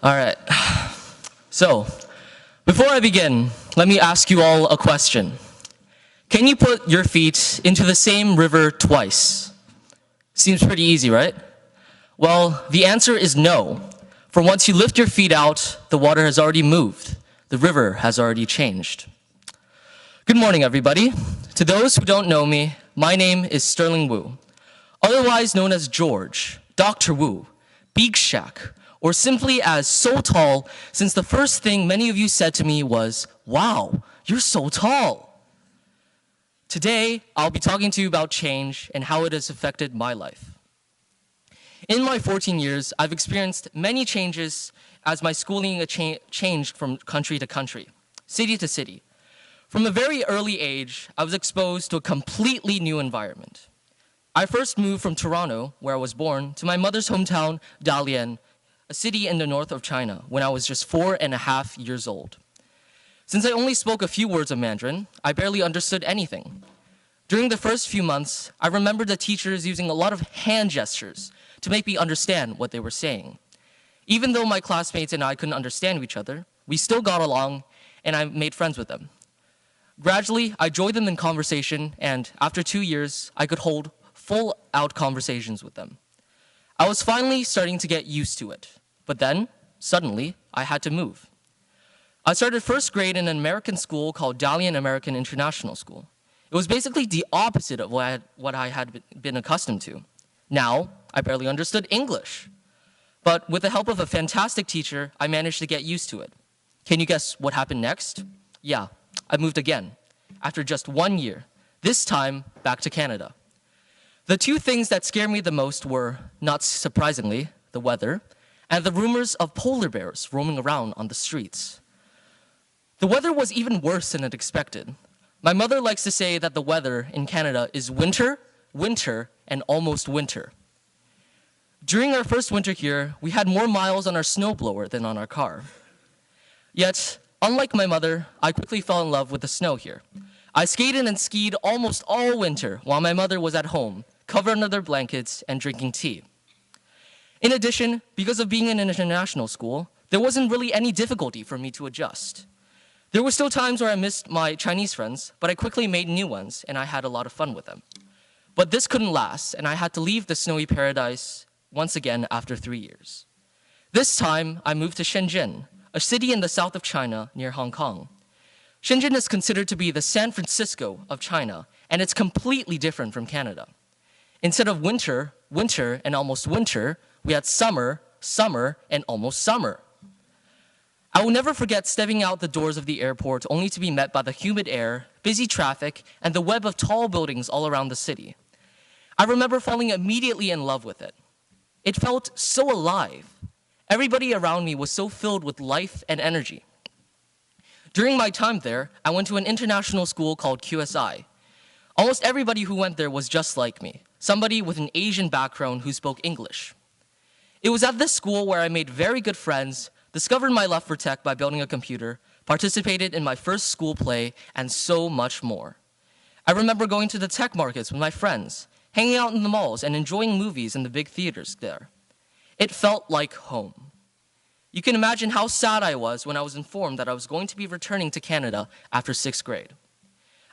All right. So, before I begin, let me ask you all a question. Can you put your feet into the same river twice? Seems pretty easy, right? Well, the answer is no. For once you lift your feet out, the water has already moved. The river has already changed. Good morning, everybody. To those who don't know me, my name is Sterling Wu, otherwise known as George, Dr. Wu, Beak Shack, or simply as so tall, since the first thing many of you said to me was, "Wow, you're so tall." Today, I'll be talking to you about change and how it has affected my life. In my 14 years, I've experienced many changes as my schooling changed from country to country, city to city. From a very early age, I was exposed to a completely new environment. I first moved from Toronto, where I was born, to my mother's hometown, Dalian, a city in the north of China, when I was just 4.5 years old. Since I only spoke a few words of Mandarin, I barely understood anything. During the first few months, I remember the teachers using a lot of hand gestures to make me understand what they were saying. Even though my classmates and I couldn't understand each other, we still got along, and I made friends with them. Gradually, I joined them in conversation, and after 2 years, I could hold full-out conversations with them. I was finally starting to get used to it, but then, suddenly, I had to move. I started first grade in an American school called Dalian American International School. It was basically the opposite of what I had been accustomed to. Now, I barely understood English. But with the help of a fantastic teacher, I managed to get used to it. Can you guess what happened next? Yeah, I moved again, after just 1 year, this time back to Canada. The two things that scared me the most were, not surprisingly, the weather, and the rumors of polar bears roaming around on the streets. The weather was even worse than expected. My mother likes to say that the weather in Canada is winter, winter, and almost winter. During our first winter here, we had more miles on our snowblower than on our car. Yet, unlike my mother, I quickly fell in love with the snow here. I skated and skied almost all winter while my mother was at home, covered under their blankets and drinking tea. In addition, because of being in an international school, there wasn't really any difficulty for me to adjust. There were still times where I missed my Chinese friends, but I quickly made new ones and I had a lot of fun with them. But this couldn't last, and I had to leave the snowy paradise once again after 3 years. This time, I moved to Shenzhen, a city in the south of China near Hong Kong. Shenzhen is considered to be the San Francisco of China, and it's completely different from Canada. Instead of winter, winter, and almost winter, we had summer, summer, and almost summer. I will never forget stepping out the doors of the airport only to be met by the humid air, busy traffic, and the web of tall buildings all around the city. I remember falling immediately in love with it. It felt so alive. Everybody around me was so filled with life and energy. During my time there, I went to an international school called QSI. Almost everybody who went there was just like me, somebody with an Asian background who spoke English. It was at this school where I made very good friends, discovered my love for tech by building a computer, participated in my first school play, and so much more. I remember going to the tech markets with my friends, hanging out in the malls, and enjoying movies in the big theaters there. It felt like home. You can imagine how sad I was when I was informed that I was going to be returning to Canada after 6th grade.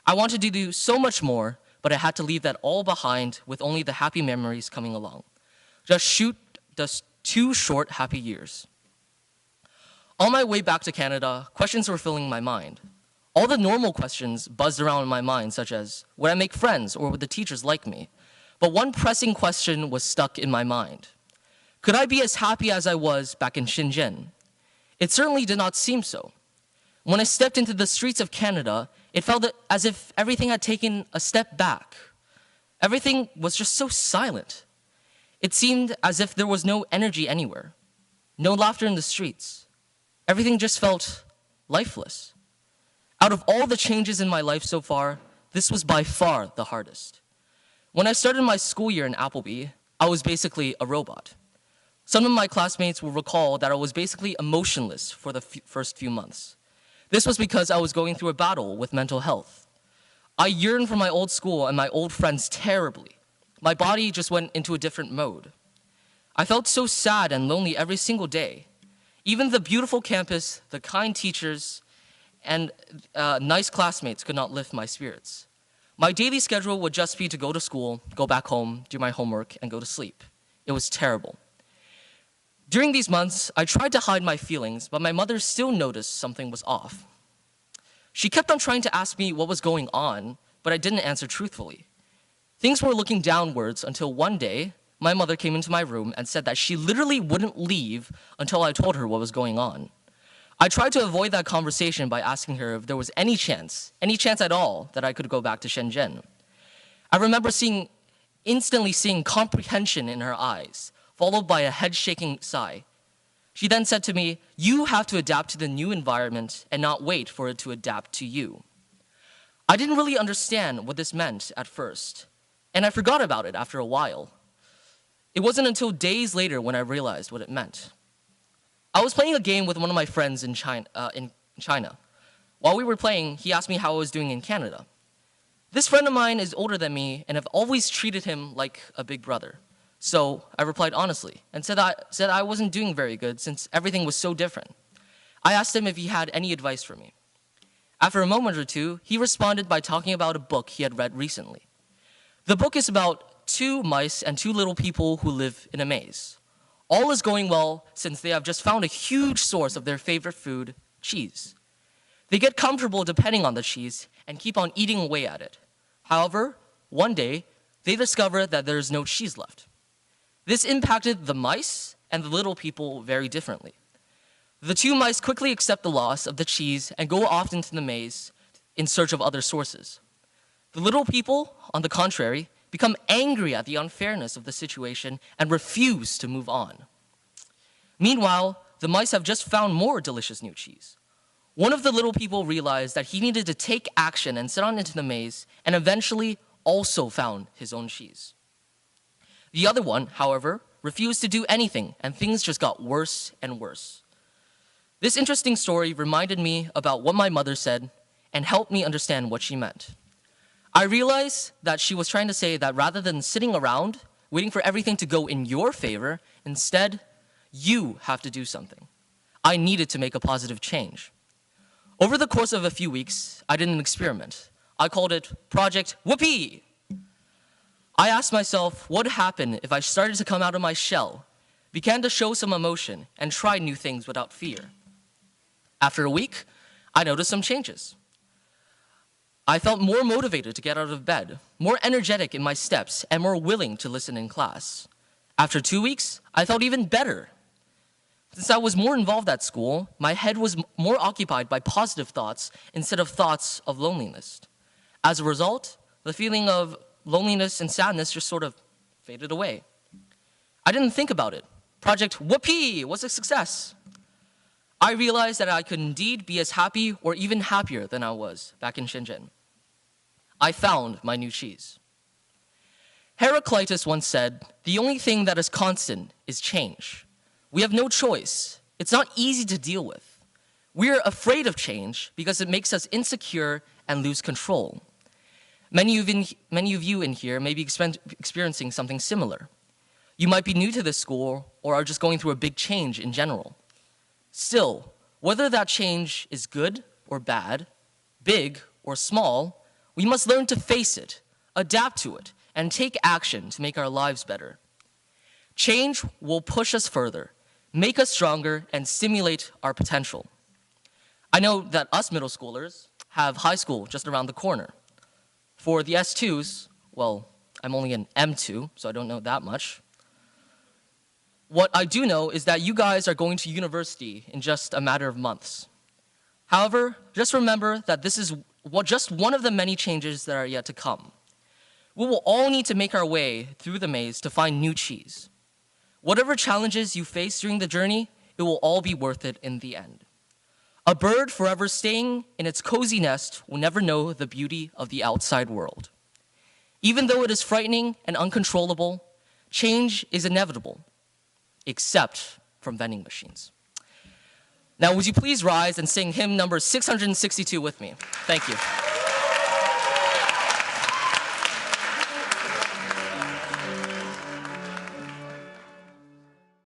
I wanted to do so much more, but I had to leave that all behind with only the happy memories coming along. Just 2 short, happy years. On my way back to Canada, questions were filling my mind. All the normal questions buzzed around in my mind, such as, would I make friends or would the teachers like me? But one pressing question was stuck in my mind. Could I be as happy as I was back in Shenzhen? It certainly did not seem so. When I stepped into the streets of Canada, it felt as if everything had taken a step back. Everything was just so silent. It seemed as if there was no energy anywhere, no laughter in the streets. Everything just felt lifeless. Out of all the changes in my life so far, this was by far the hardest. When I started my school year in Appleby, I was basically a robot. Some of my classmates will recall that I was basically emotionless for the first few months. This was because I was going through a battle with mental health. I yearned for my old school and my old friends terribly. My body just went into a different mode. I felt so sad and lonely every single day. Even the beautiful campus, the kind teachers, and nice classmates could not lift my spirits. My daily schedule would just be to go to school, go back home, do my homework, and go to sleep. It was terrible. During these months, I tried to hide my feelings, but my mother still noticed something was off. She kept on trying to ask me what was going on, but I didn't answer truthfully. Things were looking downwards until one day, my mother came into my room and said that she literally wouldn't leave until I told her what was going on. I tried to avoid that conversation by asking her if there was any chance at all, that I could go back to Shenzhen. I remember instantly seeing comprehension in her eyes, followed by a head-shaking sigh. She then said to me, "You have to adapt to the new environment and not wait for it to adapt to you." I didn't really understand what this meant at first, and I forgot about it after a while. It wasn't until days later when I realized what it meant. I was playing a game with one of my friends in China. While we were playing, he asked me how I was doing in Canada. This friend of mine is older than me, and I've always treated him like a big brother. So I replied honestly and said I wasn't doing very good since everything was so different. I asked him if he had any advice for me. After a moment or two, he responded by talking about a book he had read recently. The book is about 2 mice and 2 little people who live in a maze. All is going well since they have just found a huge source of their favorite food, cheese. They get comfortable depending on the cheese and keep on eating away at it. However, one day, they discover that there is no cheese left. This impacted the mice and the little people very differently. The 2 mice quickly accept the loss of the cheese and go off into the maze in search of other sources. The little people, on the contrary, become angry at the unfairness of the situation and refuse to move on. Meanwhile, the mice have just found more delicious new cheese. One of the little people realized that he needed to take action and set on into the maze, and eventually also found his own cheese. The other one, however, refused to do anything, and things just got worse and worse. This interesting story reminded me about what my mother said and helped me understand what she meant. I realized that she was trying to say that rather than sitting around, waiting for everything to go in your favor, instead, you have to do something. I needed to make a positive change. Over the course of a few weeks, I did an experiment. I called it Project Whoopee. I asked myself what would happen if I started to come out of my shell, began to show some emotion, and tried new things without fear. After a week, I noticed some changes. I felt more motivated to get out of bed, more energetic in my steps, and more willing to listen in class. After 2 weeks, I felt even better. Since I was more involved at school, my head was more occupied by positive thoughts instead of thoughts of loneliness. As a result, the feeling of loneliness and sadness just sort of faded away. I didn't think about it. Project Whoopee was a success. I realized that I could indeed be as happy or even happier than I was back in Shenzhen. I found my new cheese. Heraclitus once said, "The only thing that is constant is change." We have no choice. It's not easy to deal with. We're afraid of change because it makes us insecure and lose control. Many of you in here may be experiencing something similar. You might be new to this school or are just going through a big change in general. Still, whether that change is good or bad, big or small, we must learn to face it, adapt to it, and take action to make our lives better. Change will push us further, make us stronger, and stimulate our potential. I know that us middle schoolers have high school just around the corner. For the S2s, well, I'm only an M2, so I don't know that much. What I do know is that you guys are going to university in just a matter of months. However, just remember that this is just one of the many changes that are yet to come. We will all need to make our way through the maze to find new cheese. Whatever challenges you face during the journey, it will all be worth it in the end. A bird forever staying in its cozy nest will never know the beauty of the outside world. Even though it is frightening and uncontrollable, change is inevitable, except from vending machines. Now, would you please rise and sing hymn number 662 with me? Thank you.